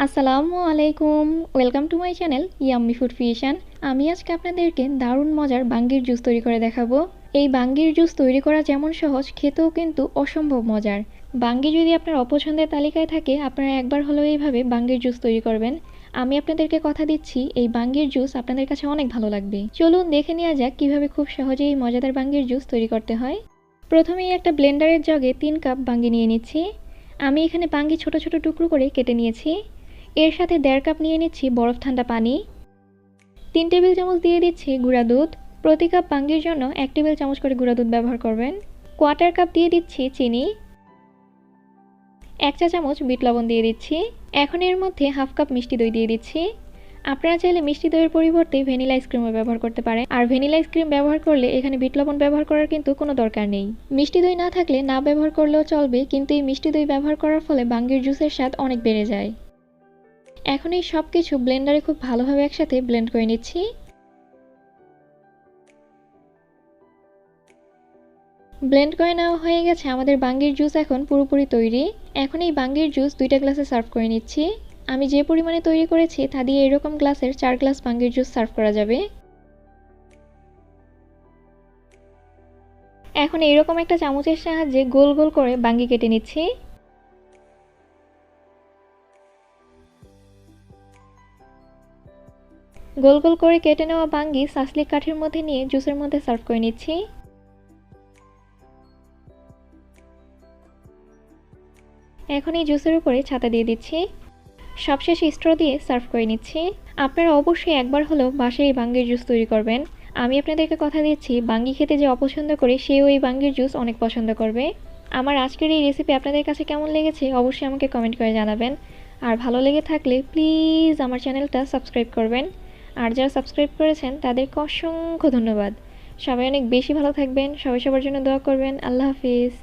আসসালামু আলাইকুম, welcome to my channel yummy food fusion. আমি আজকে আপনাদেরকে দারুণ মজার বাঙ্গির জুস তৈরি করে দেখাবো। এই বাঙ্গির জুস তৈরি করা যেমন সহজ, খেতেও কিন্তু অসম্ভব মজার। বাঙ্গি যদি আপনার অপছন্দের তালিকায় থাকে, আপনারা একবার হলেও এইভাবে বাঙ্গির জুস তৈরি করবেন। আমি আপনাদেরকে কথা দিচ্ছি, এই বাঙ্গির জুস আপনাদের কাছে অনেক ভালো লাগবে। চলুন দেখে নেওয়া যাক কীভাবে খুব সহজেই এই মজাদার বাঙ্গির জুস তৈরি করতে হয়। প্রথমেই একটা ব্লেন্ডারের জগে 3 কাপ বাঙ্গি নিয়ে নিচ্ছি। আমি এখানে বাঙ্গি ছোট ছোট টুকরো করে কেটে নিয়েছি। এর সাথে 1.5 কাপ নিয়ে নিচ্ছি বরফ ঠান্ডা পানি। 3 টেবিল চামচ দিয়ে দিচ্ছি গুঁড়া দুধ। প্রতি কাপ বাঙ্গির জন্য 1 টেবিল চামচ করে গুঁড়া দুধ ব্যবহার করবেন। 1/4 কাপ দিয়ে দিচ্ছি চিনি। 1 চা চামচ বিট লবণ দিয়ে দিচ্ছি। এখন এর মধ্যে 1/2 কাপ মিষ্টি দই দিয়ে দিচ্ছি। আপনারা চাইলে মিষ্টি দইয়ের পরিবর্তে ভ্যানিলা আইসক্রিমও ব্যবহার করতে পারেন। আর ভ্যানিলা আইসক্রিম ব্যবহার করলে এখানে বিট লবণ ব্যবহার করার কিন্তু কোনো দরকার নেই। মিষ্টি দই না থাকলে না ব্যবহার করলেও চলবে, কিন্তু এই মিষ্টি দই ব্যবহার করার ফলে বাঙ্গির জুসের স্বাদ অনেক বেড়ে যায়। এখন এই সব কিছু ব্লেন্ডারে খুব ভালোভাবে একসাথে ব্লেন্ড করে নিচ্ছি। ব্লেন্ড করে নেওয়া হয়ে গেছে আমাদের বাঙ্গির জুস, এখন পুরোপুরি তৈরি। এখন এই বাঙ্গির জুস 2টা গ্লাসে সার্ভ করে নিচ্ছি। আমি যে পরিমাণে তৈরি করেছি তা দিয়ে এরকম গ্লাসের 4 গ্লাস বাঙ্গির জুস সার্ভ করা যাবে। এখন এইরকম একটা চামচের সাহায্যে গোল গোল করে বাঙ্গি কেটে নিচ্ছি। গোল গোল করে কেটে নেওয়া বাঙ্গি সাসলিক কাঠির মধ্যে নিয়ে জুসের মধ্যে সার্ভ করে নিচ্ছি। এখন এই জুসের উপরে ছাতা দিয়ে দিচ্ছি। সবশেষে স্ট্র দিয়ে সার্ভ করে নিচ্ছি। আপনারা অবশ্যই একবার হলেও বাসায় এই বাঙ্গির জুস তৈরি করবেন। আমি আপনাদেরকে কথা দিচ্ছি, বাঙ্গি খেতে যে অপছন্দ করে সেও এই বাঙ্গির জুস অনেক পছন্দ করবে। আমার আজকের এই রেসিপি আপনাদের কাছে কেমন লেগেছে অবশ্যই আমাকে কমেন্ট করে জানাবেন। আর ভালো লেগে থাকলে প্লিজ আমার চ্যানেলটা সাবস্ক্রাইব করবেন। আর যারা সাবস্ক্রাইব করেছেন তাদেরকে অসংখ্য ধন্যবাদ। সবাই অনেক বেশি ভালো থাকবেন, সবাই সবার জন্য দোয়া করবেন। আল্লাহ হাফিজ।